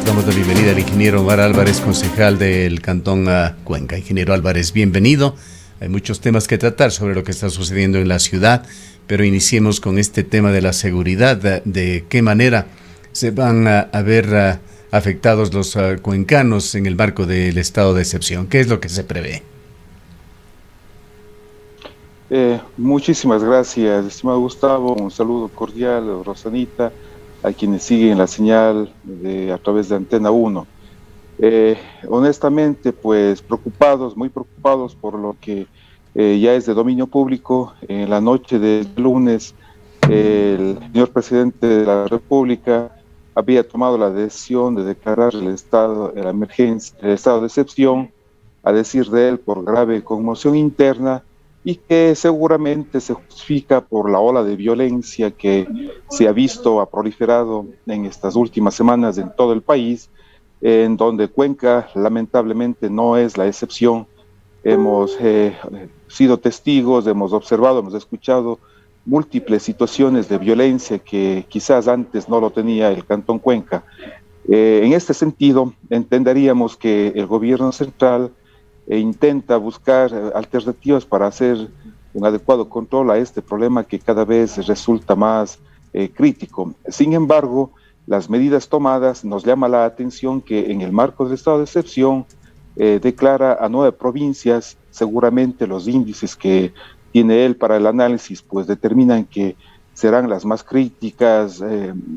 Damos la bienvenida al ingeniero Omar Álvarez, concejal del Cantón Cuenca. Ingeniero Álvarez, bienvenido. Hay muchos temas que tratar sobre lo que está sucediendo en la ciudad, pero iniciemos con este tema de la seguridad. ¿De qué manera se van a ver afectados los cuencanos en el marco del estado de excepción? ¿Qué es lo que se prevé? Muchísimas gracias, estimado Gustavo. Un saludo cordial, Rosanita, a quienes siguen la señal a través de Antena 1. Honestamente, pues preocupados, muy preocupados por lo que ya es de dominio público. En la noche del lunes, el señor presidente de la República había tomado la decisión de declarar el estado de la emergencia, el estado de excepción, a decir de él, por grave conmoción interna, y que seguramente se justifica por la ola de violencia que se ha visto, ha proliferado en estas últimas semanas en todo el país, en donde Cuenca lamentablemente no es la excepción. Hemos sido testigos, hemos observado, hemos escuchado múltiples situaciones de violencia que quizás antes no lo tenía el Cantón Cuenca. En este sentido, entenderíamos que el gobierno central intenta buscar alternativas para hacer un adecuado control a este problema que cada vez resulta más crítico. Sin embargo, las medidas tomadas nos llama la atención que en el marco del estado de excepción declara a 9 provincias. Seguramente los índices que tiene él para el análisis pues determinan que serán las más críticas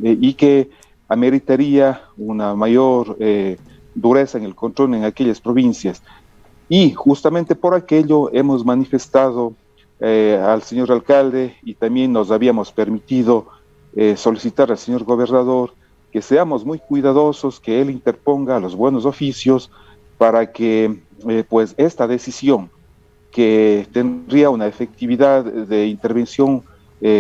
y que ameritaría una mayor dureza en el control en aquellas provincias. Y justamente por aquello hemos manifestado al señor alcalde y también nos habíamos permitido solicitar al señor gobernador que seamos muy cuidadosos, que él interponga los buenos oficios para que pues esta decisión, que tendría una efectividad de intervención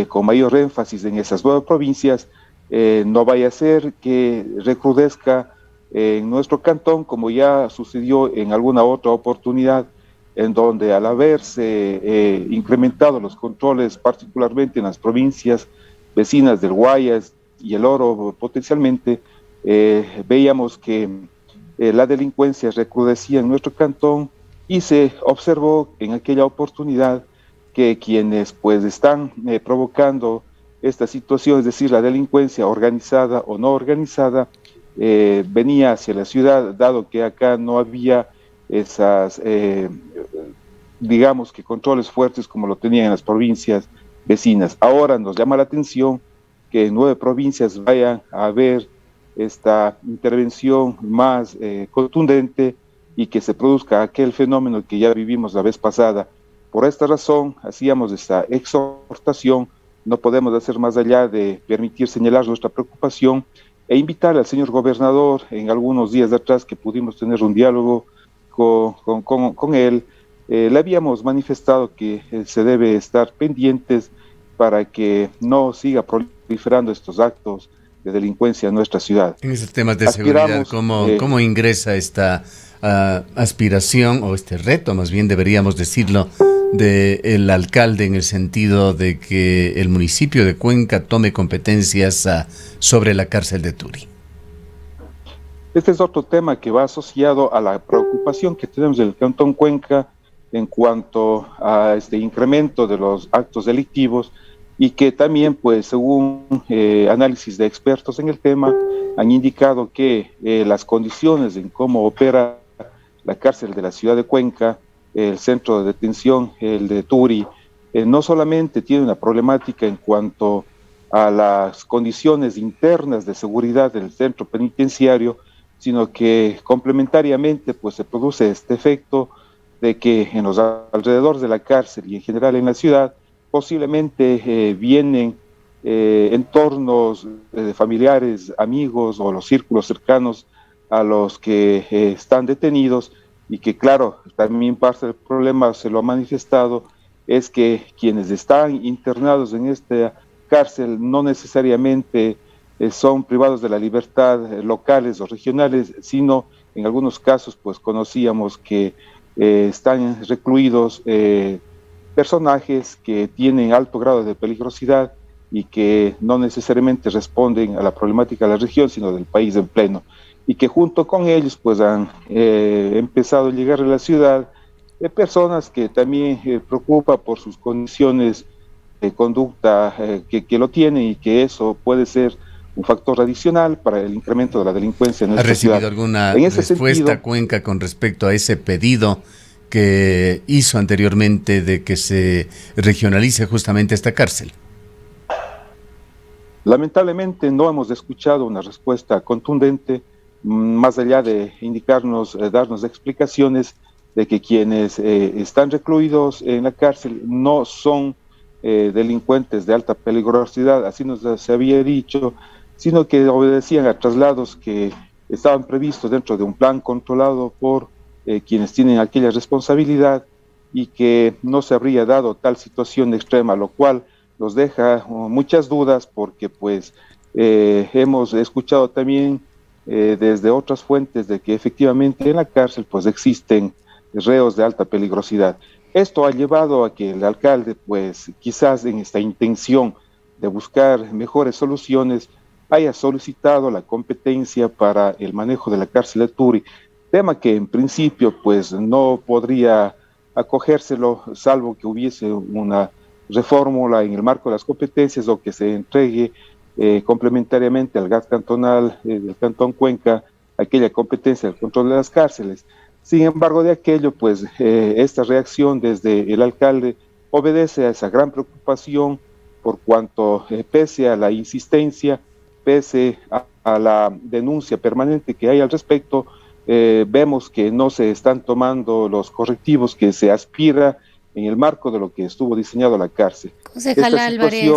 con mayor énfasis en esas 9 provincias, no vaya a ser que recrudezca en nuestro cantón, como ya sucedió en alguna otra oportunidad, en donde al haberse incrementado los controles, particularmente en las provincias vecinas del Guayas y el Oro potencialmente, veíamos que la delincuencia recrudecía en nuestro cantón y se observó en aquella oportunidad que quienes pues están provocando esta situación, es decir, la delincuencia organizada o no organizada, venía hacia la ciudad, dado que acá no había esas, digamos que controles fuertes como lo tenían en las provincias vecinas. Ahora nos llama la atención que en 9 provincias vayan a haber esta intervención más contundente y que se produzca aquel fenómeno que ya vivimos la vez pasada. Por esta razón, hacíamos esta exhortación. No podemos hacer más allá de permitir señalar nuestra preocupación e invitar al señor gobernador. En algunos días de atrás que pudimos tener un diálogo con él, le habíamos manifestado que se debe estar pendientes para que no siga proliferando estos actos de delincuencia en nuestra ciudad. En esos temas de seguridad, ¿cómo ingresa esta aspiración o este reto, más bien deberíamos decirlo, del alcalde en el sentido de que el municipio de Cuenca tome competencias sobre la cárcel de Turi? Este es otro tema que va asociado a la preocupación que tenemos del Cantón Cuenca en cuanto a este incremento de los actos delictivos y que también, pues, según análisis de expertos en el tema, han indicado que las condiciones en cómo opera la cárcel de la ciudad de Cuenca, el centro de detención, el de Turi, no solamente tiene una problemática en cuanto a las condiciones internas de seguridad del centro penitenciario, sino que complementariamente pues se produce este efecto de que en los alrededores de la cárcel y en general en la ciudad posiblemente vienen entornos familiares, amigos o los círculos cercanos a los que están detenidos y que claro, también parte del problema se lo ha manifestado, es que quienes están internados en esta cárcel no necesariamente son privados de la libertad locales o regionales, sino en algunos casos pues conocíamos que están recluidos personajes que tienen alto grado de peligrosidad y que no necesariamente responden a la problemática de la región, sino del país en pleno, y que junto con ellos pues han empezado a llegar a la ciudad personas que también preocupa por sus condiciones de conducta que lo tienen, y que eso puede ser un factor adicional para el incremento de la delincuencia en ¿Ha nuestra ciudad. recibido alguna En ese respuesta, sentido, Cuenca, con respecto a ese pedido que hizo anteriormente de que se regionalice justamente esta cárcel? lamentablemente no hemos escuchado una respuesta contundente, más allá de indicarnos, darnos explicaciones de que quienes están recluidos en la cárcel no son delincuentes de alta peligrosidad, así nos se había dicho, sino que obedecían a traslados que estaban previstos dentro de un plan controlado por quienes tienen aquella responsabilidad, y que no se habría dado tal situación extrema, lo cual nos deja muchas dudas, porque pues hemos escuchado también desde otras fuentes de que efectivamente en la cárcel pues existen reos de alta peligrosidad. Esto ha llevado a que el alcalde, pues quizás en esta intención de buscar mejores soluciones, haya solicitado la competencia para el manejo de la cárcel de Turi, tema que en principio pues no podría acogérselo, salvo que hubiese una reformula en el marco de las competencias, o que se entregue complementariamente al GAT cantonal del Cantón Cuenca aquella competencia del control de las cárceles. Sin embargo, de aquello, pues esta reacción desde el alcalde obedece a esa gran preocupación, por cuanto pese a la insistencia, pese a la denuncia permanente que hay al respecto, vemos que no se están tomando los correctivos que se aspira en el marco de lo que estuvo diseñado la cárcel. Concejal Álvarez.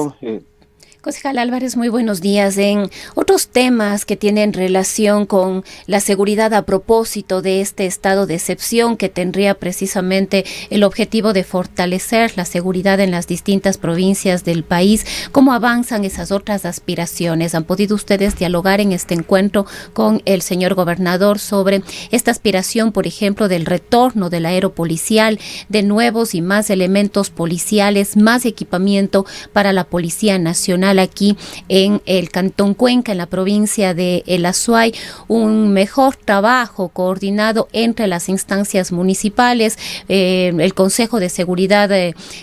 Concejal Álvarez, muy buenos días. En otros temas que tienen relación con la seguridad, a propósito de este estado de excepción que tendría precisamente el objetivo de fortalecer la seguridad en las distintas provincias del país, ¿cómo avanzan esas otras aspiraciones? ¿Han podido ustedes dialogar en este encuentro con el señor gobernador sobre esta aspiración, por ejemplo, del retorno del aeropolicial, de nuevos y más elementos policiales, más equipamiento para la Policía Nacional aquí en el Cantón Cuenca, en la provincia de El Azuay, un mejor trabajo coordinado entre las instancias municipales, el Consejo de Seguridad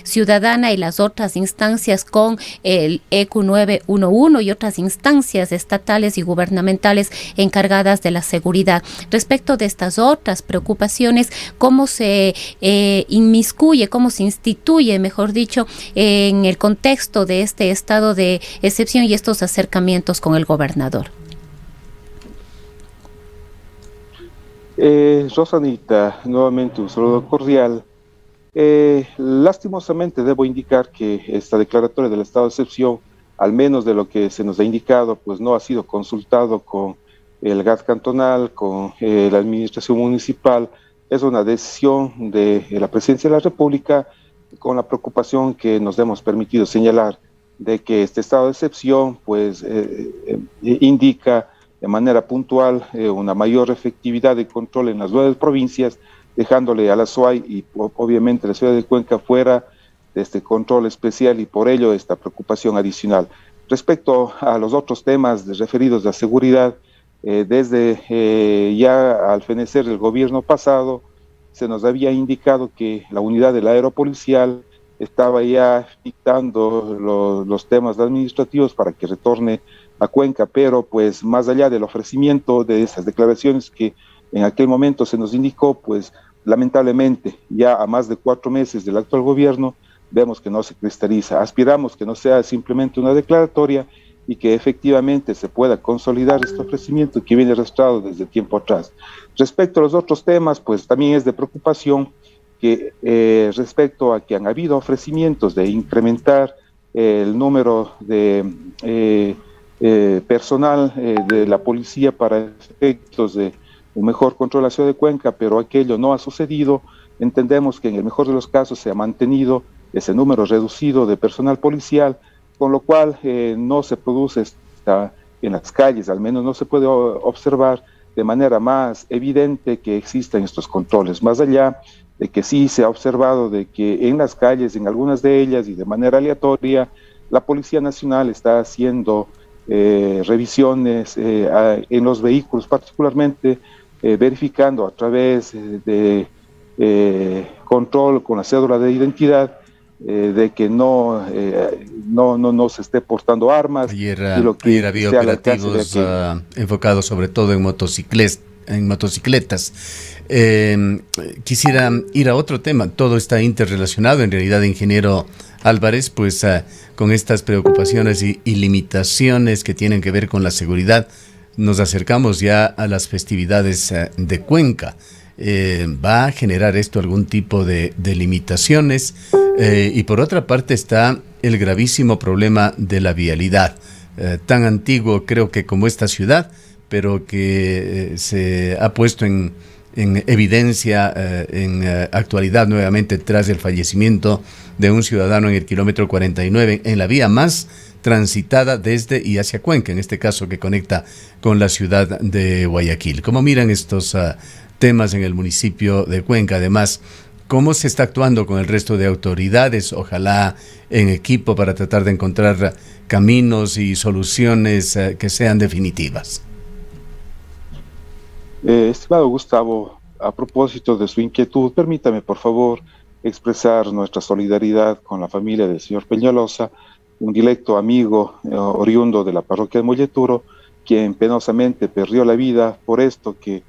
Ciudadana y las otras instancias con el ECU 911 y otras instancias estatales y gubernamentales encargadas de la seguridad? Respecto de estas otras preocupaciones, ¿cómo se inmiscuye, cómo se instituye, mejor dicho, en el contexto de este estado de excepción y estos acercamientos con el gobernador? Rosanita, nuevamente un saludo cordial. Lastimosamente debo indicar que esta declaratoria del estado de excepción, al menos de lo que se nos ha indicado, pues no ha sido consultado con el GAT cantonal, con la administración municipal. Es una decisión de la Presidencia de la República, con la preocupación que nos hemos permitido señalar de que este estado de excepción pues indica de manera puntual una mayor efectividad de control en las 9 provincias, dejándole a la Azuay y obviamente la ciudad de Cuenca fuera de este control especial, y por ello esta preocupación adicional. Respecto a los otros temas referidos a seguridad, desde ya al fenecer del gobierno pasado, se nos había indicado que la unidad del aeropolicial estaba ya dictando los temas administrativos para que retorne a Cuenca, pero pues más allá del ofrecimiento de esas declaraciones que en aquel momento se nos indicó, pues lamentablemente ya a más de 4 meses del actual gobierno vemos que no se cristaliza. Aspiramos que no sea simplemente una declaratoria y que efectivamente se pueda consolidar este ofrecimiento que viene arrastrado desde tiempo atrás. Respecto a los otros temas, pues también es de preocupación que respecto a que han habido ofrecimientos de incrementar el número de personal de la policía para efectos de un mejor control de la ciudad de Cuenca, pero aquello no ha sucedido. Entendemos que en el mejor de los casos se ha mantenido ese número reducido de personal policial, con lo cual no se produce en las calles, al menos no se puede observar de manera más evidente que existan estos controles, más allá de que sí se ha observado de que en las calles, en algunas de ellas y de manera aleatoria, la Policía Nacional está haciendo revisiones en los vehículos, particularmente verificando a través de control con la cédula de identidad de que no se esté portando armas. Ayer había operativos enfocados sobre todo en motocicletas. Quisiera ir a otro tema. Todo está interrelacionado, en realidad, ingeniero Álvarez, pues con estas preocupaciones y limitaciones que tienen que ver con la seguridad. Nos acercamos ya a las festividades de Cuenca. ¿Va a generar esto algún tipo de limitaciones? Y por otra parte está el gravísimo problema de la vialidad, tan antiguo creo que como esta ciudad, pero que se ha puesto en evidencia, en actualidad nuevamente tras el fallecimiento de un ciudadano en el kilómetro 49, en la vía más transitada desde y hacia Cuenca, en este caso que conecta con la ciudad de Guayaquil. ¿Cómo miran estos temas en el municipio de Cuenca? Además, ¿cómo se está actuando con el resto de autoridades? Ojalá en equipo para tratar de encontrar caminos y soluciones que sean definitivas. Estimado Gustavo, a propósito de su inquietud, permítame por favor expresar nuestra solidaridad con la familia del señor Peñalosa, un directo amigo oriundo de la parroquia de Molleturo, quien penosamente perdió la vida por esto que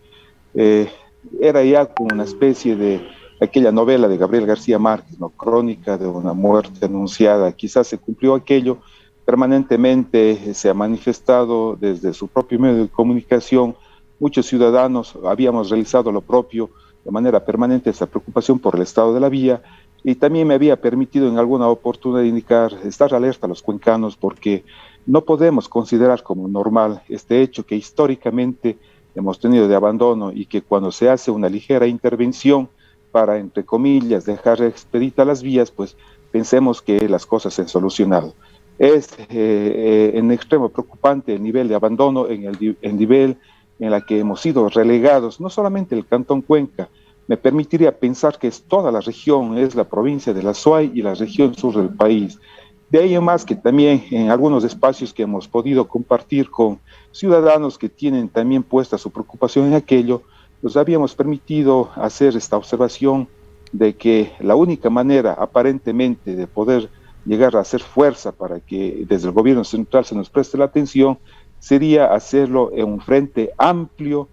era ya como una especie de aquella novela de Gabriel García Márquez, ¿no? Crónica de una muerte anunciada. Quizás se cumplió aquello, permanentemente se ha manifestado desde su propio medio de comunicación. Muchos ciudadanos habíamos realizado lo propio de manera permanente, esa preocupación por el estado de la vía, y también me había permitido en alguna oportunidad indicar, estar alerta a los cuencanos, porque no podemos considerar como normal este hecho que históricamente hemos tenido de abandono y que cuando se hace una ligera intervención para, entre comillas, dejar expedita las vías, pues pensemos que las cosas se han solucionado. Es en extremo preocupante el nivel de abandono, el nivel en la que hemos sido relegados, no solamente el Cantón Cuenca, me permitiría pensar que es toda la región, es la provincia de la Azuay y la región sur del país. De ahí en más que también en algunos espacios que hemos podido compartir con ciudadanos que tienen también puesta su preocupación en aquello, nos habíamos permitido hacer esta observación de que la única manera aparentemente de poder llegar a hacer fuerza para que desde el gobierno central se nos preste la atención sería hacerlo en un frente amplio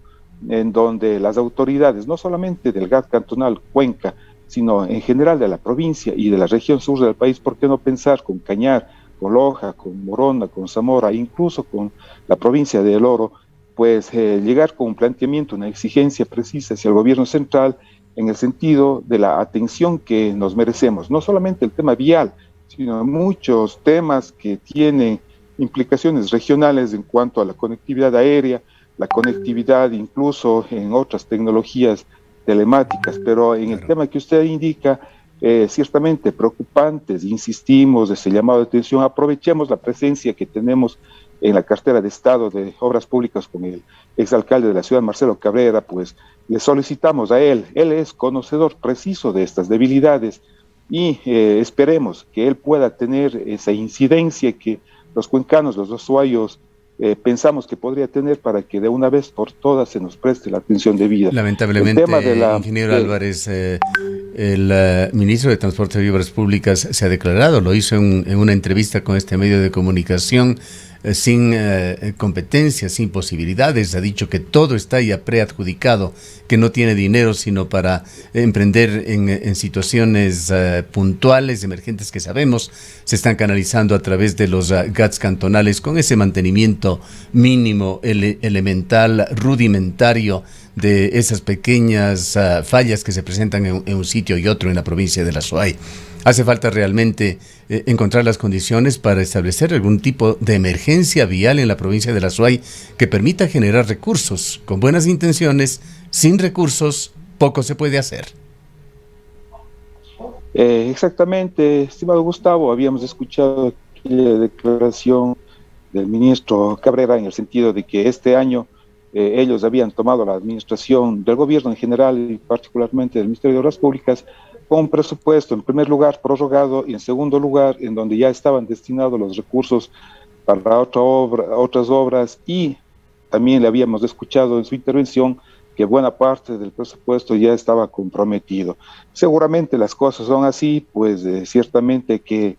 en donde las autoridades, no solamente del GAT cantonal Cuenca, sino en general de la provincia y de la región sur del país, ¿por qué no pensar con Cañar, con Loja, con Morona, con Zamora, incluso con la provincia de El Oro, pues llegar con un planteamiento, una exigencia precisa hacia el gobierno central en el sentido de la atención que nos merecemos, no solamente el tema vial, sino muchos temas que tienen implicaciones regionales en cuanto a la conectividad aérea, la conectividad incluso en otras tecnologías telemáticas, pero en el tema que usted indica, ciertamente preocupantes, insistimos, ese llamado de atención, aprovechemos la presencia que tenemos en la cartera de Estado de Obras Públicas con el exalcalde de la ciudad, Marcelo Cabrera, pues le solicitamos a él es conocedor preciso de estas debilidades y esperemos que él pueda tener esa incidencia que los cuencanos, los azuayos, pensamos que podría tener para que de una vez por todas se nos preste la atención debida. Lamentablemente, ingeniero Álvarez, el ministro de Transporte y Obras Públicas se ha declarado, lo hizo en una entrevista con este medio de comunicación, sin competencias, sin posibilidades, ha dicho que todo está ya preadjudicado, que no tiene dinero sino para emprender en situaciones puntuales, emergentes que sabemos, se están canalizando a través de los GATS cantonales con ese mantenimiento mínimo, elemental, rudimentario de esas pequeñas fallas que se presentan en un sitio y otro en la provincia de la Azuay. Hace falta realmente encontrar las condiciones para establecer algún tipo de emergencia vial en la provincia de la Azuay que permita generar recursos. Con buenas intenciones, sin recursos, poco se puede hacer. Exactamente, estimado Gustavo, habíamos escuchado aquella declaración del ministro Cabrera en el sentido de que este año ellos habían tomado la administración del gobierno en general y particularmente del Ministerio de Obras Públicas con un presupuesto, en primer lugar, prorrogado, y en segundo lugar, en donde ya estaban destinados los recursos para otras obras, y también le habíamos escuchado en su intervención que buena parte del presupuesto ya estaba comprometido. Seguramente las cosas son así, pues ciertamente que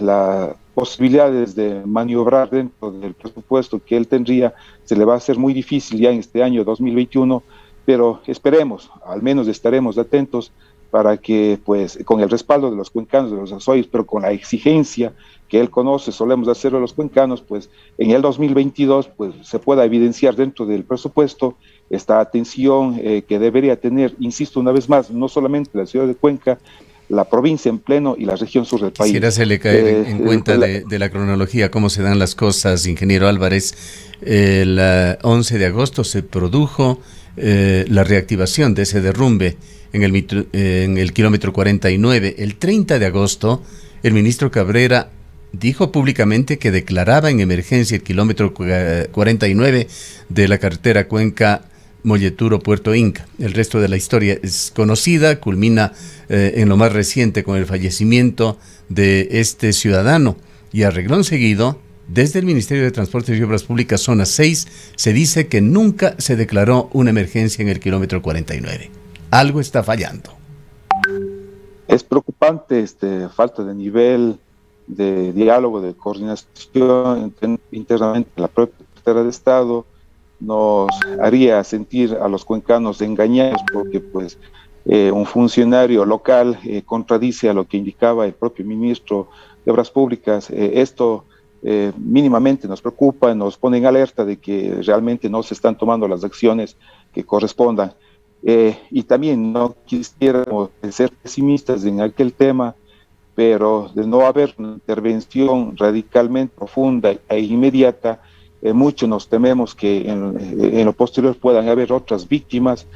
las posibilidades de maniobrar dentro del presupuesto que él tendría se le va a hacer muy difícil ya en este año 2021, pero esperemos, al menos estaremos atentos para que, pues, con el respaldo de los cuencanos, de los azoyos, pero con la exigencia que él conoce, solemos hacerlo los cuencanos, pues en el 2022 pues, se pueda evidenciar dentro del presupuesto esta atención que debería tener, insisto una vez más, no solamente la ciudad de Cuenca, la provincia en pleno y la región sur del país. Quisiera hacerle caer en cuenta de la cronología, cómo se dan las cosas, ingeniero Álvarez. El 11 de agosto se produjo la reactivación de ese derrumbe en el kilómetro 49. El 30 de agosto, el ministro Cabrera dijo públicamente que declaraba en emergencia el kilómetro 49 de la carretera Cuenca-Molleturo-Puerto Inca. El resto de la historia es conocida, culmina en lo más reciente con el fallecimiento de este ciudadano. Y a reglón seguido, desde el Ministerio de Transportes y Obras Públicas, zona 6, se dice que nunca se declaró una emergencia en el kilómetro 49. Algo está fallando. Es preocupante falta de nivel de diálogo, de coordinación internamente. La propia Secretaría de Estado nos haría sentir a los cuencanos engañados porque pues un funcionario local contradice a lo que indicaba el propio ministro de Obras Públicas. Esto mínimamente nos preocupa, nos pone en alerta de que realmente no se están tomando las acciones que correspondan. Y también no quisiéramos ser pesimistas en aquel tema, pero de no haber una intervención radicalmente profunda e inmediata, mucho nos tememos que en lo posterior puedan haber otras víctimas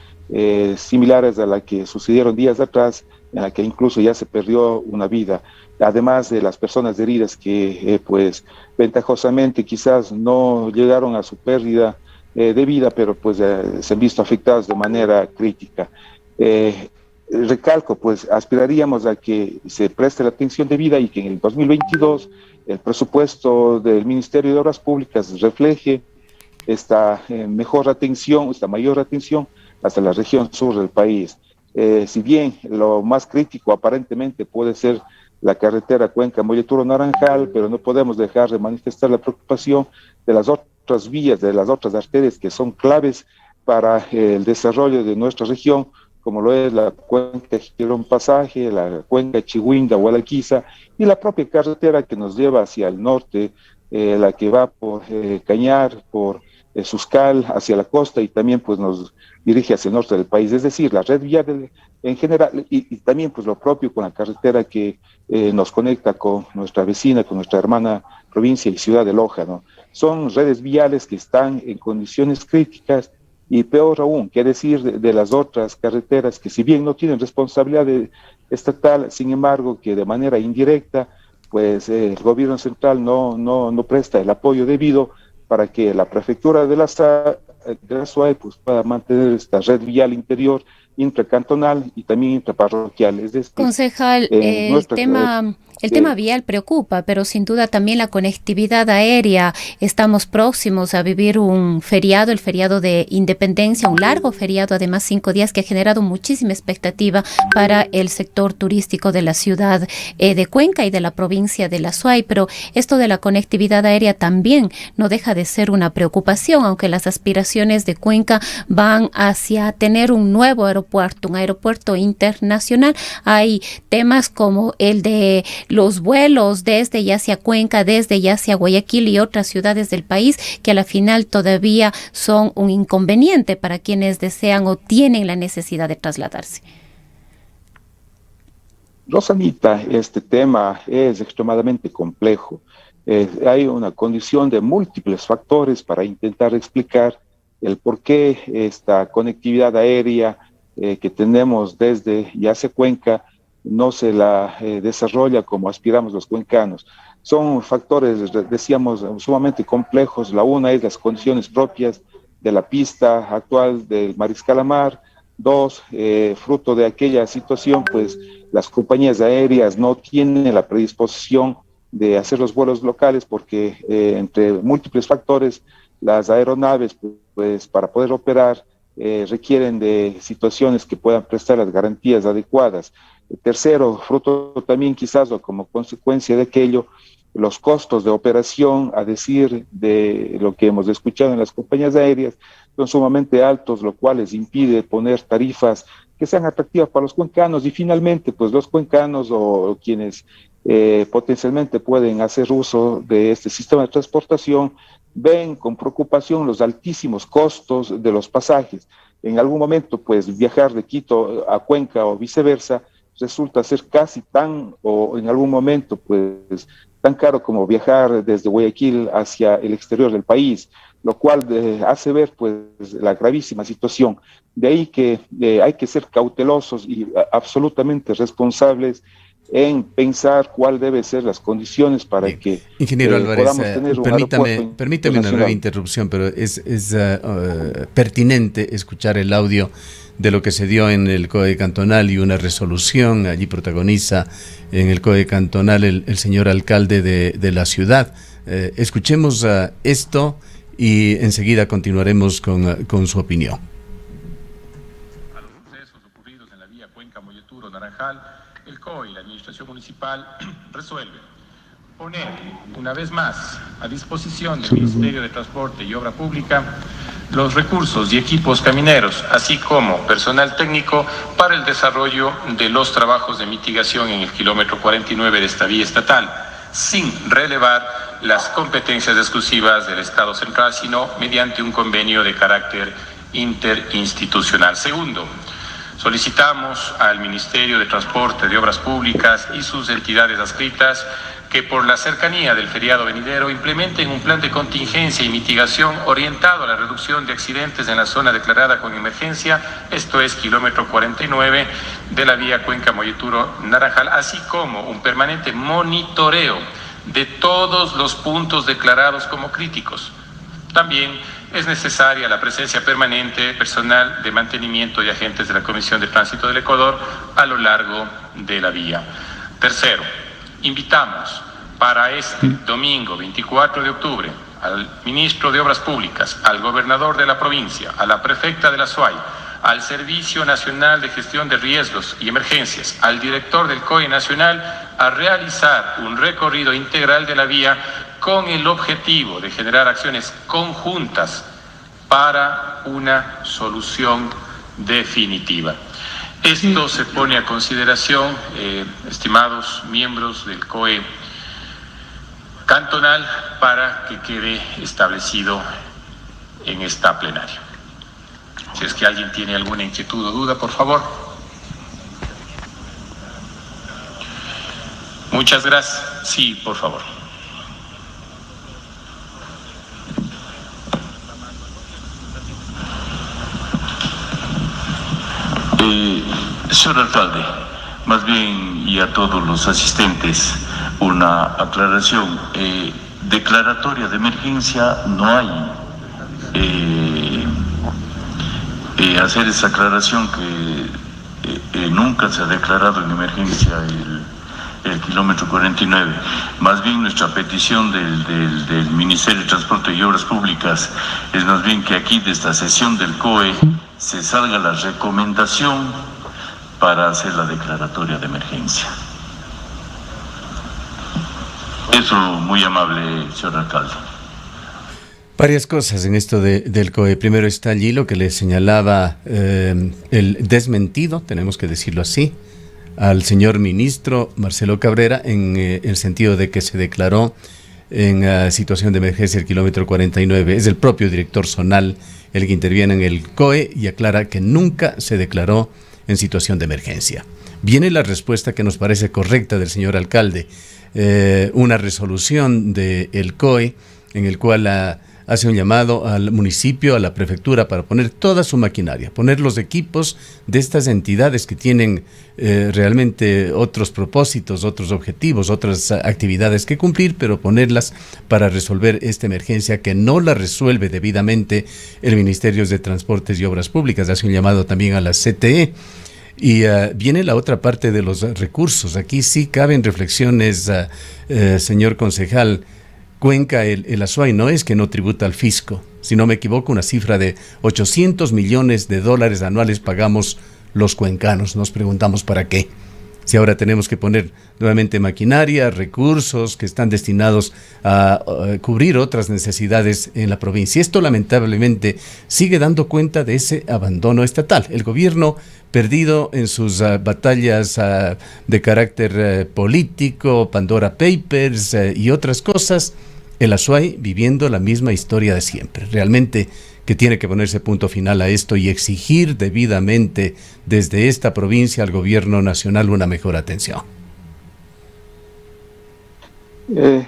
similares a las que sucedieron días atrás, en la que incluso ya se perdió una vida, además de las personas heridas que pues ventajosamente quizás no llegaron a su pérdida de vida, pero pues se han visto afectadas de manera crítica. Recalco, pues aspiraríamos a que se preste la atención debida y que en el 2022 el presupuesto del Ministerio de Obras Públicas refleje esta mejor atención, esta mayor atención hacia la región sur del país. Si bien lo más crítico aparentemente puede ser la carretera Cuenca-Molleturo-Naranjal, pero no podemos dejar de manifestar la preocupación de las otras vías, de las otras arterias que son claves para el desarrollo de nuestra región, como lo es la cuenca Girón Pasaje, la cuenca Chihuinda, Gualaquiza, y la propia carretera que nos lleva hacia el norte, la que va por Cañar, por Suscal, hacia la costa, y también pues nos dirige hacia el norte del país, es decir, la red vial en general, y también pues lo propio con la carretera que nos conecta con nuestra vecina, con nuestra hermana provincia y ciudad de Loja, ¿no? Son redes viales que están en condiciones críticas, y peor aún, qué decir de las otras carreteras que si bien no tienen responsabilidad estatal, sin embargo que de manera indirecta, pues el gobierno central no presta el apoyo debido para que la prefectura de la SUAE pues, pueda mantener esta red vial interior, intracantonal y también intraparroquial. Es decir, concejal, el tema vial preocupa, pero sin duda también la conectividad aérea. Estamos próximos a vivir un feriado, el feriado de Independencia, un largo feriado, además 5 días, que ha generado muchísima expectativa para el sector turístico de la ciudad de Cuenca y de la provincia de la SUAY. Pero esto de la conectividad aérea también no deja de ser una preocupación, aunque las aspiraciones de Cuenca van hacia tener un nuevo aeropuerto, un aeropuerto internacional. Hay temas como el de los vuelos desde y hacia Cuenca, desde y hacia Guayaquil y otras ciudades del país, que a la final todavía son un inconveniente para quienes desean o tienen la necesidad de trasladarse. Rosanita, este tema es extremadamente complejo. Hay una condición de múltiples factores para intentar explicar el por qué esta conectividad aérea que tenemos desde y hacia Cuenca no se la desarrolla como aspiramos los cuencanos. Son factores, decíamos, sumamente complejos. La una es las condiciones propias de la pista actual del Mariscal Amar, Dos, fruto de aquella situación, pues las compañías aéreas no tienen la predisposición de hacer los vuelos locales porque entre múltiples factores, las aeronaves, pues para poder operar, requieren de situaciones que puedan prestar las garantías adecuadas. Tercero, fruto también quizás o como consecuencia de aquello, los costos de operación, a decir de lo que hemos escuchado en las compañías aéreas, son sumamente altos, lo cual les impide poner tarifas que sean atractivas para los cuencanos y finalmente pues los cuencanos o quienes potencialmente pueden hacer uso de este sistema de transportación ven con preocupación los altísimos costos de los pasajes. En algún momento pues viajar de Quito a Cuenca o viceversa resulta ser casi tan, o en algún momento pues tan caro como viajar desde Guayaquil hacia el exterior del país, lo cual hace ver pues la gravísima situación. De ahí que hay que ser cautelosos y absolutamente responsables en pensar cuál deben ser las condiciones para Bien. Que Ingeniero Álvarez, podamos tener permítame una breve interrupción, pero es pertinente escuchar el audio de lo que se dio en el COE cantonal y una resolución. Allí protagoniza en el COE cantonal el señor alcalde de la ciudad. Escuchemos esto y enseguida continuaremos con su opinión. A los sucesos ocurridos en la vía Cuenca-Molleturo-Naranjal, el COE y la Administración Municipal resuelven poner una vez más a disposición del Ministerio de Transporte y Obra Pública los recursos y equipos camineros, así como personal técnico para el desarrollo de los trabajos de mitigación en el kilómetro 49 de esta vía estatal, sin relevar las competencias exclusivas del Estado central, sino mediante un convenio de carácter interinstitucional. Segundo, solicitamos al Ministerio de Transporte, de Obras Públicas y sus entidades adscritas que por la cercanía del feriado venidero implementen un plan de contingencia y mitigación orientado a la reducción de accidentes en la zona declarada con emergencia, esto es kilómetro 49 de la vía Cuenca-Molleturo-Naranjal, así como un permanente monitoreo de todos los puntos declarados como críticos. También es necesaria la presencia permanente de personal de mantenimiento y agentes de la Comisión de Tránsito del Ecuador a lo largo de la vía. Tercero, invitamos para este domingo 24 de octubre al ministro de Obras Públicas, al gobernador de la provincia, a la prefecta de la SUAY, al Servicio Nacional de Gestión de Riesgos y Emergencias, al director del COE Nacional, a realizar un recorrido integral de la vía con el objetivo de generar acciones conjuntas para una solución definitiva. Esto se pone a consideración, estimados miembros del COE cantonal, para que quede establecido en esta plenaria. Si es que alguien tiene alguna inquietud o duda, por favor. Muchas gracias. Sí, por favor. Señor alcalde, más bien y a todos los asistentes, una aclaración. Declaratoria de emergencia no hay. Hacer esa aclaración que nunca se ha declarado en emergencia el kilómetro 49. Más bien nuestra petición del Ministerio de Transporte y Obras Públicas es más bien que aquí de esta sesión del COE se salga la recomendación para hacer la declaratoria de emergencia. Eso, muy amable, señor alcalde. Varias cosas en esto del COE. Primero está allí lo que le señalaba el desmentido, tenemos que decirlo así, al señor ministro Marcelo Cabrera en el sentido de que se declaró en situación de emergencia el kilómetro 49. Es el propio director zonal el que interviene en el COE y aclara que nunca se declaró en situación de emergencia. Viene la respuesta que nos parece correcta del señor alcalde, una resolución del COE en el cual hace un llamado al municipio, a la prefectura, para poner toda su maquinaria, poner los equipos de estas entidades que tienen realmente otros propósitos, otros objetivos, otras actividades que cumplir, pero ponerlas para resolver esta emergencia que no la resuelve debidamente el Ministerio de Transportes y Obras Públicas. Hace un llamado también a la CTE. Y viene la otra parte de los recursos. Aquí sí caben reflexiones, señor concejal. Cuenca, el Azuay, no es que no tributa al fisco. Si no me equivoco, una cifra de $800 millones anuales pagamos los cuencanos. Nos preguntamos para qué. Si ahora tenemos que poner nuevamente maquinaria, recursos que están destinados a cubrir otras necesidades en la provincia. Esto lamentablemente sigue dando cuenta de ese abandono estatal. El gobierno perdido en sus batallas de carácter político, Pandora Papers y otras cosas. El Azuay viviendo la misma historia de siempre. Realmente que tiene que ponerse punto final a esto y exigir debidamente desde esta provincia al gobierno nacional una mejor atención.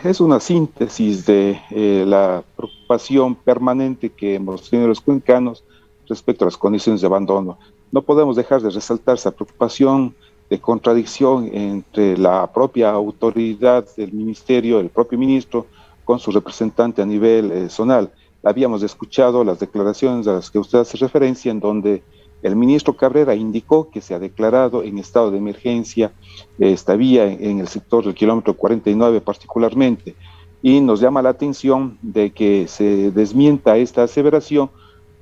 Es una síntesis de la preocupación permanente que hemos tenido los cuencanos respecto a las condiciones de abandono. No podemos dejar de resaltar esa preocupación de contradicción entre la propia autoridad del ministerio, el propio ministro, con su representante a nivel zonal. Habíamos escuchado las declaraciones a las que usted hace referencia, en donde el ministro Cabrera indicó que se ha declarado en estado de emergencia esta vía en el sector del kilómetro 49 particularmente, y nos llama la atención de que se desmienta esta aseveración,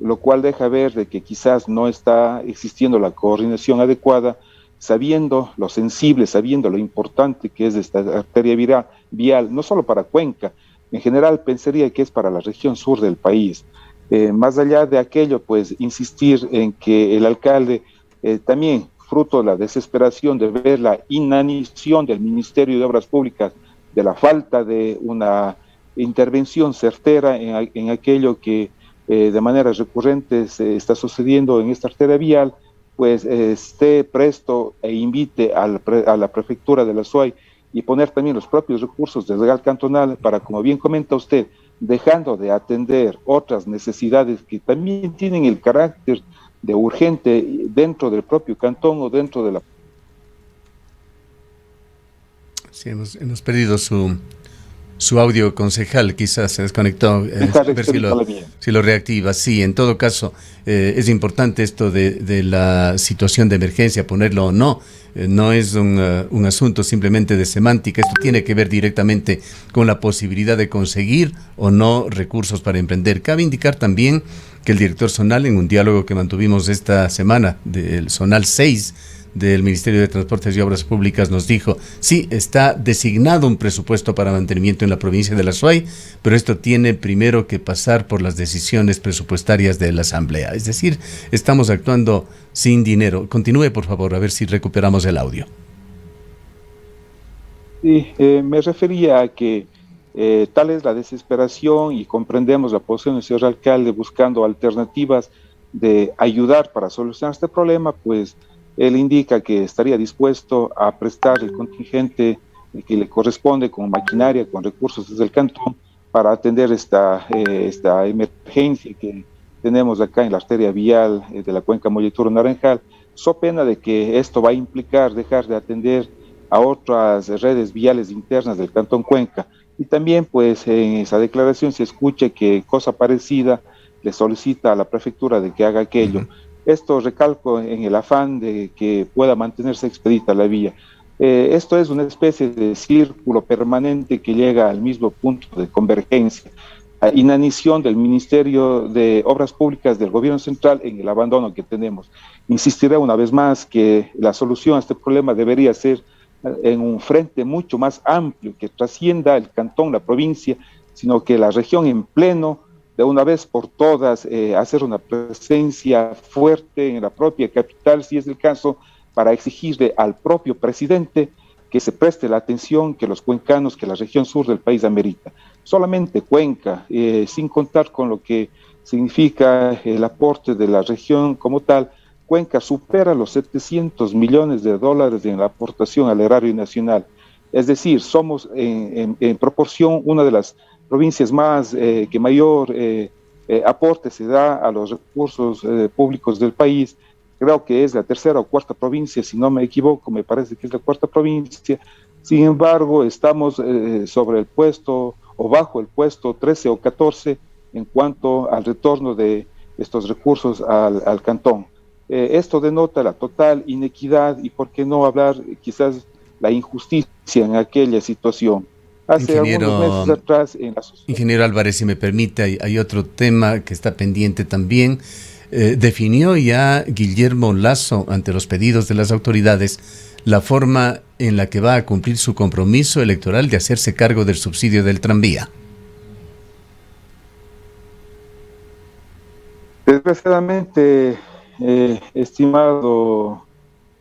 lo cual deja ver de que quizás no está existiendo la coordinación adecuada, sabiendo lo sensible, sabiendo lo importante que es esta arteria vial, no solo para Cuenca. En general pensaría que es para la región sur del país. Más allá de aquello, pues insistir en que el alcalde también, fruto de la desesperación de ver la inanición del Ministerio de Obras Públicas, de la falta de una intervención certera en aquello que de manera recurrente se está sucediendo en esta arteria vial, pues esté presto e invite a la prefectura de la Azuay y poner también los propios recursos del legal cantonal para, como bien comenta usted, dejando de atender otras necesidades que también tienen el carácter de urgente dentro del propio cantón o dentro de la... Sí, hemos perdido su audio, concejal, quizás se desconectó, a ver si lo reactiva. Sí, en todo caso, es importante esto de la situación de emergencia, ponerlo o no. No es un asunto simplemente de semántica, esto tiene que ver directamente con la posibilidad de conseguir o no recursos para emprender. Cabe indicar también que el director zonal, en un diálogo que mantuvimos esta semana del zonal 6 del Ministerio de Transportes y Obras Públicas, nos dijo, sí, está designado un presupuesto para mantenimiento en la provincia de la Azuay, pero esto tiene primero que pasar por las decisiones presupuestarias de la Asamblea. Es decir, estamos actuando sin dinero. Continúe, por favor, a ver si recuperamos el audio. Sí, me refería a que tal es la desesperación y comprendemos la posición del señor alcalde buscando alternativas de ayudar para solucionar este problema, pues él indica que estaría dispuesto a prestar el contingente que le corresponde con maquinaria, con recursos desde el cantón para atender esta emergencia que tenemos acá en la arteria vial de la cuenca Molleturo-Naranjal, so pena de que esto va a implicar dejar de atender a otras redes viales internas del cantón Cuenca. Y también pues en esa declaración se escucha que cosa parecida le solicita a la prefectura de que haga aquello. Esto recalco en el afán de que pueda mantenerse expedita la vía. Esto es una especie de círculo permanente que llega al mismo punto de convergencia. Inanición del Ministerio de Obras Públicas del Gobierno Central en el abandono que tenemos. Insistiré una vez más que la solución a este problema debería ser en un frente mucho más amplio, que trascienda el cantón, la provincia, sino que la región en pleno, de una vez por todas, hacer una presencia fuerte en la propia capital, si es el caso, para exigirle al propio presidente que se preste la atención que los cuencanos, que la región sur del país amerita. Solamente Cuenca, sin contar con lo que significa el aporte de la región como tal, Cuenca supera los $700 millones en la aportación al erario nacional. Es decir, somos en proporción una de las provincias más que mayor aporte se da a los recursos públicos del país. Creo que es la tercera o cuarta provincia, si no me equivoco, me parece que es la cuarta provincia. Sin embargo, estamos sobre el puesto o bajo el puesto 13 o 14 en cuanto al retorno de estos recursos al cantón. Esto denota la total inequidad y, por qué no hablar, quizás la injusticia en aquella situación. Hace algunos meses atrás en la sociedad. Ingeniero Álvarez, si me permite, hay otro tema que está pendiente también. Definió ya Guillermo Lasso, ante los pedidos de las autoridades, la forma en la que va a cumplir su compromiso electoral de hacerse cargo del subsidio del tranvía. Desgraciadamente, estimado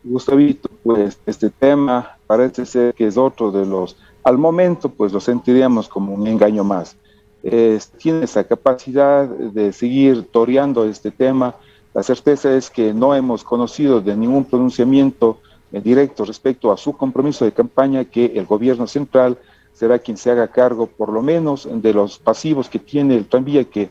Gustavito, pues este tema parece ser que es otro de los, al momento pues lo sentiríamos como un engaño más. Tiene esa capacidad de seguir toreando este tema. La certeza es que no hemos conocido de ningún pronunciamiento directo respecto a su compromiso de campaña, que el gobierno central será quien se haga cargo por lo menos de los pasivos que tiene el tranvía, que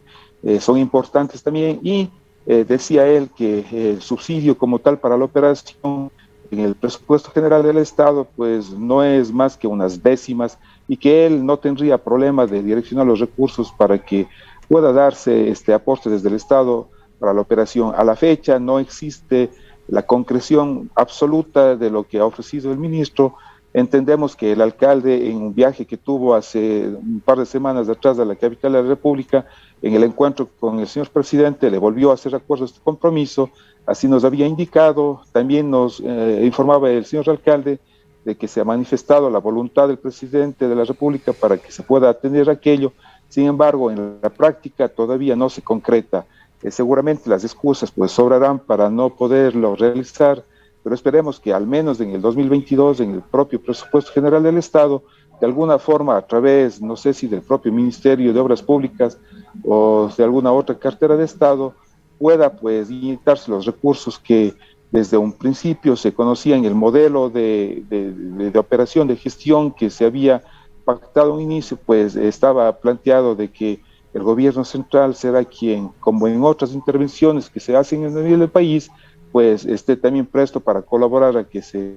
son importantes también, y decía él que el subsidio como tal para la operación en el presupuesto general del Estado pues no es más que unas décimas, y que él no tendría problema de direccionar los recursos para que pueda darse este aporte desde el Estado para la operación. A la fecha no existe la concreción absoluta de lo que ha ofrecido el ministro. Entendemos que el alcalde, en un viaje que tuvo hace un par de semanas atrás a la capital de la República, en el encuentro con el señor presidente, le volvió a hacer acuerdo a este compromiso, así nos había indicado. También nos informaba el señor alcalde de que se ha manifestado la voluntad del presidente de la República para que se pueda atender aquello. Sin embargo, en la práctica todavía no se concreta. Seguramente las excusas pues sobrarán para no poderlo realizar, pero esperemos que al menos en el 2022, en el propio presupuesto general del Estado, de alguna forma, a través, no sé si del propio Ministerio de Obras Públicas o de alguna otra cartera de Estado, pueda pues inyectarse los recursos que desde un principio se conocía en el modelo de operación, de gestión que se había pactado a un inicio. Pues estaba planteado de que el gobierno central será quien, como en otras intervenciones que se hacen en el nivel del país, pues esté también presto para colaborar a que se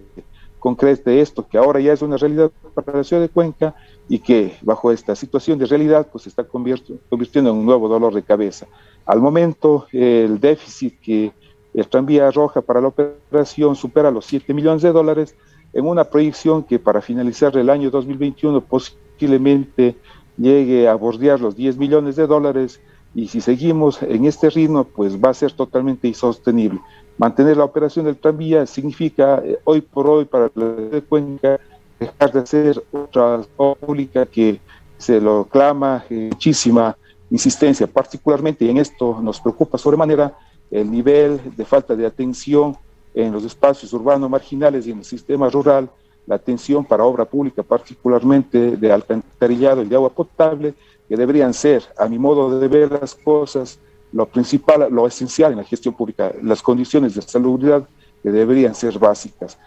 concrete esto, que ahora ya es una realidad para la ciudad de Cuenca, y que bajo esta situación de realidad pues se está convirtiendo en un nuevo dolor de cabeza. Al momento, el déficit que el tranvía arroja para la operación supera los $7 millones, en una proyección que para finalizar el año 2021 posiblemente llegue a bordear los $10 millones, y si seguimos en este ritmo pues va a ser totalmente insostenible. Mantener la operación del tranvía significa hoy por hoy para la ciudad de Cuenca dejar de hacer otra pública que se lo clama muchísima insistencia, particularmente, y en esto nos preocupa sobremanera, el nivel de falta de atención en los espacios urbanos marginales y en el sistema rural, la atención para obra pública, particularmente de alcantarillado y de agua potable, que deberían ser, a mi modo de ver las cosas, lo principal, lo esencial en la gestión pública, las condiciones de salubridad que deberían ser básicas.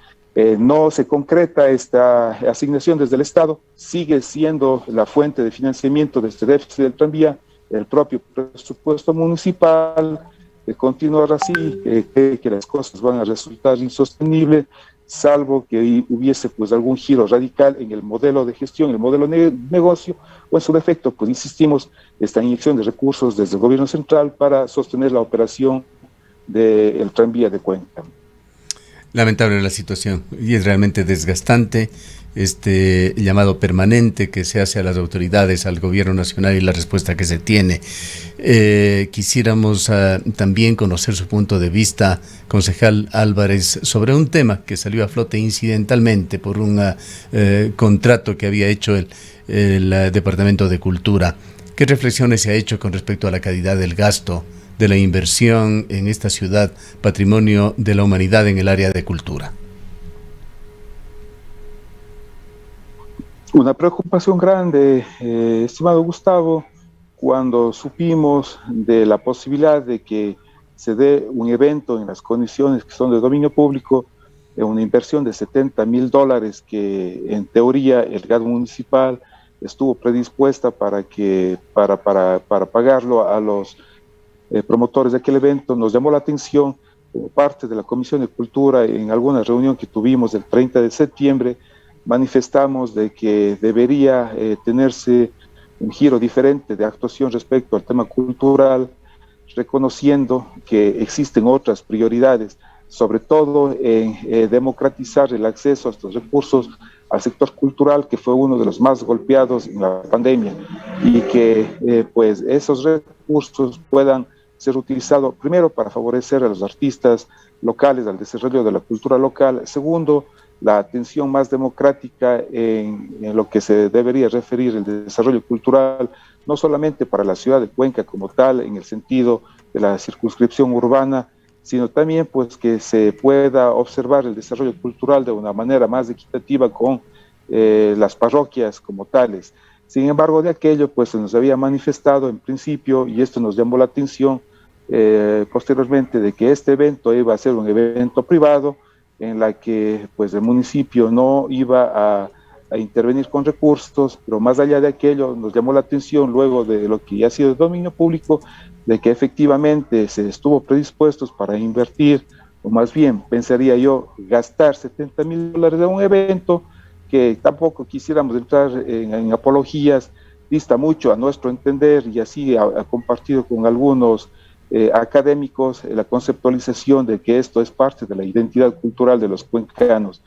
No se concreta esta asignación desde el Estado, sigue siendo la fuente de financiamiento de este déficit del tranvía el propio presupuesto municipal. De continuar así, que las cosas van a resultar insostenibles, salvo que hubiese pues algún giro radical en el modelo de gestión, el modelo de negocio, o en su defecto, pues insistimos, esta inyección de recursos desde el gobierno central para sostener la operación del tranvía de Cuenca. Lamentable la situación, y es realmente desgastante este llamado permanente que se hace a las autoridades, al gobierno nacional, y la respuesta que se tiene. Quisiéramos también conocer su punto de vista, concejal Álvarez, sobre un tema que salió a flote incidentalmente por un contrato que había hecho el Departamento de Cultura. ¿Qué reflexiones se ha hecho con respecto a la calidad del gasto de la inversión en esta ciudad, patrimonio de la humanidad en el área de cultura? Una preocupación grande, estimado Gustavo, cuando supimos de la posibilidad de que se dé un evento en las condiciones que son de dominio público, una inversión de $70,000 que en teoría el gas municipal estuvo predispuesta para pagarlo a los promotores de aquel evento. Nos llamó la atención como parte de la Comisión de Cultura en alguna reunión que tuvimos el 30 de septiembre, manifestamos de que debería tenerse un giro diferente de actuación respecto al tema cultural, reconociendo que existen otras prioridades, sobre todo en democratizar el acceso a estos recursos al sector cultural, que fue uno de los más golpeados en la pandemia, y que pues esos recursos puedan ser utilizados primero para favorecer a los artistas locales, al desarrollo de la cultura local. Segundo, la atención más democrática en lo que se debería referir el desarrollo cultural, no solamente para la ciudad de Cuenca como tal, en el sentido de la circunscripción urbana, sino también pues que se pueda observar el desarrollo cultural de una manera más equitativa con las parroquias como tales. Sin embargo, de aquello pues se nos había manifestado en principio, y esto nos llamó la atención posteriormente, de que este evento iba a ser un evento privado, en la que pues el municipio no iba a intervenir con recursos, pero más allá de aquello nos llamó la atención, luego de lo que ya ha sido de dominio público, de que efectivamente se estuvo predispuestos para invertir, o más bien, pensaría yo, gastar $70,000 de un evento que tampoco quisiéramos entrar en apologías, dista mucho a nuestro entender, y así ha compartido con algunos académicos la conceptualización de que esto es parte de la identidad cultural de los cuencanos.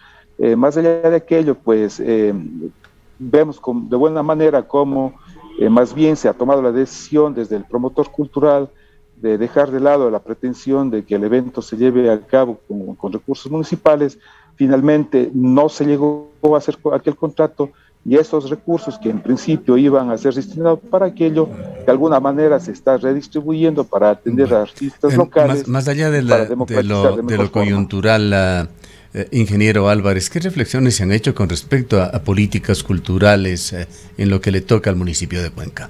Más allá de aquello, pues vemos de buena manera cómo más bien se ha tomado la decisión desde el promotor cultural de dejar de lado la pretensión de que el evento se lleve a cabo con recursos municipales. Finalmente no se llegó a hacer aquel contrato, y esos recursos que en principio iban a ser destinados para aquello, de alguna manera se está redistribuyendo para atender a artistas locales. Más allá de lo coyuntural, ingeniero Álvarez, ¿qué reflexiones se han hecho con respecto a políticas culturales en lo que le toca al municipio de Cuenca?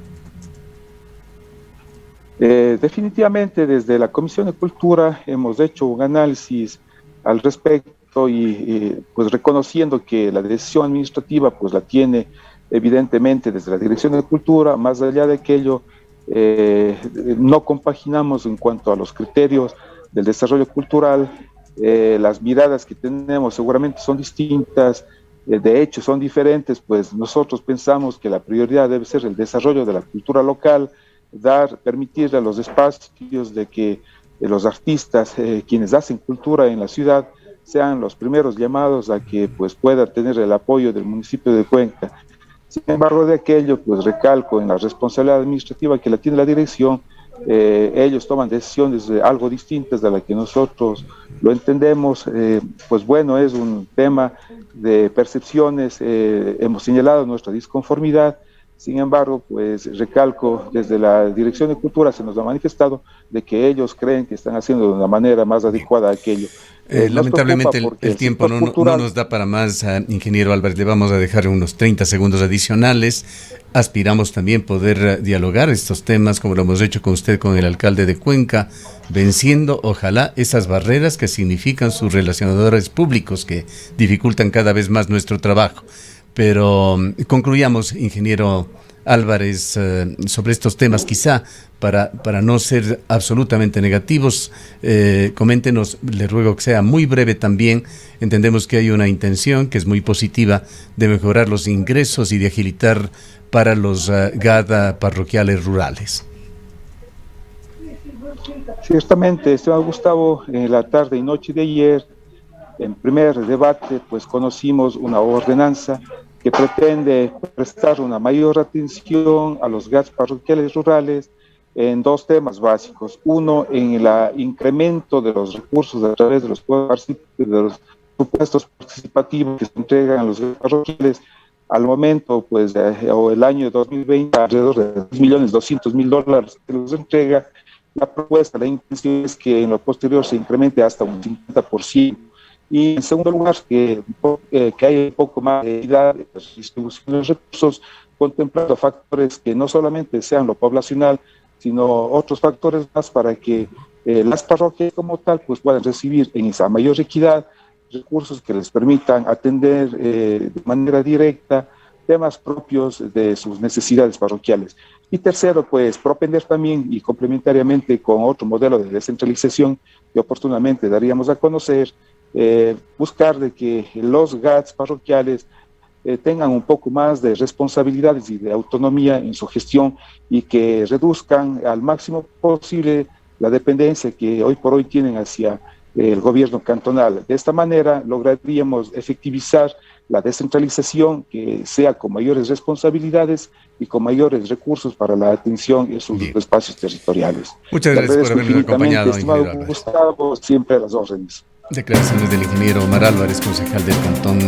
Definitivamente desde la Comisión de Cultura hemos hecho un análisis al respecto, y pues reconociendo que la decisión administrativa pues la tiene evidentemente desde la Dirección de Cultura. Más allá de aquello, no compaginamos en cuanto a los criterios del desarrollo cultural. Las miradas que tenemos seguramente son distintas, de hecho son diferentes, pues nosotros pensamos que la prioridad debe ser el desarrollo de la cultura local, permitir a los espacios de que los artistas, quienes hacen cultura en la ciudad, sean los primeros llamados a que pues pueda tener el apoyo del municipio de Cuenca. Sin embargo, de aquello pues recalco en la responsabilidad administrativa que la tiene la dirección. Ellos toman decisiones algo distintas de las que nosotros lo entendemos. Pues bueno, es un tema de percepciones, hemos señalado nuestra disconformidad. Sin embargo, pues recalco, desde la Dirección de Cultura se nos ha manifestado de que ellos creen que están haciendo de una manera más adecuada aquello. Lamentablemente el tiempo no nos da para más, ingeniero Álvarez. Le vamos a dejar unos 30 segundos adicionales. Aspiramos también poder dialogar estos temas, como lo hemos hecho con usted, con el alcalde de Cuenca, venciendo, ojalá, esas barreras que significan sus relacionadores públicos, que dificultan cada vez más nuestro trabajo. Pero concluyamos, ingeniero Álvarez, sobre estos temas, quizá para no ser absolutamente negativos. Coméntenos, le ruego que sea muy breve también. Entendemos que hay una intención que es muy positiva de mejorar los ingresos y de agilitar para los GAD parroquiales rurales. Ciertamente, estimado Gustavo, en la tarde y noche de ayer, en primer debate, pues conocimos una ordenanza que pretende prestar una mayor atención a los GADs parroquiales rurales en dos temas básicos. Uno, en el incremento de los recursos a través de los supuestos participativos que se entregan a los GADs parroquiales. Al momento, pues, o el año 2020, alrededor de $2.200.000 que los entrega. La propuesta, la intención es que en lo posterior se incremente hasta un 50%. Y en segundo lugar, que haya un poco más de equidad en la distribución de los recursos, contemplando factores que no solamente sean lo poblacional, sino otros factores más, para que las parroquias como tal pues puedan recibir en esa mayor equidad recursos que les permitan atender de manera directa temas propios de sus necesidades parroquiales. Y tercero, pues propender también y complementariamente con otro modelo de descentralización que oportunamente daríamos a conocer, buscar de que los GATS parroquiales tengan un poco más de responsabilidades y de autonomía en su gestión y que reduzcan al máximo posible la dependencia que hoy por hoy tienen hacia el gobierno cantonal. De esta manera lograríamos efectivizar la descentralización, que sea con mayores responsabilidades y con mayores recursos para la atención en sus espacios territoriales. Muchas gracias por habernos acompañado, estimado Gustavo, siempre a las órdenes. Declaraciones del ingeniero Omar Álvarez, concejal del Cantón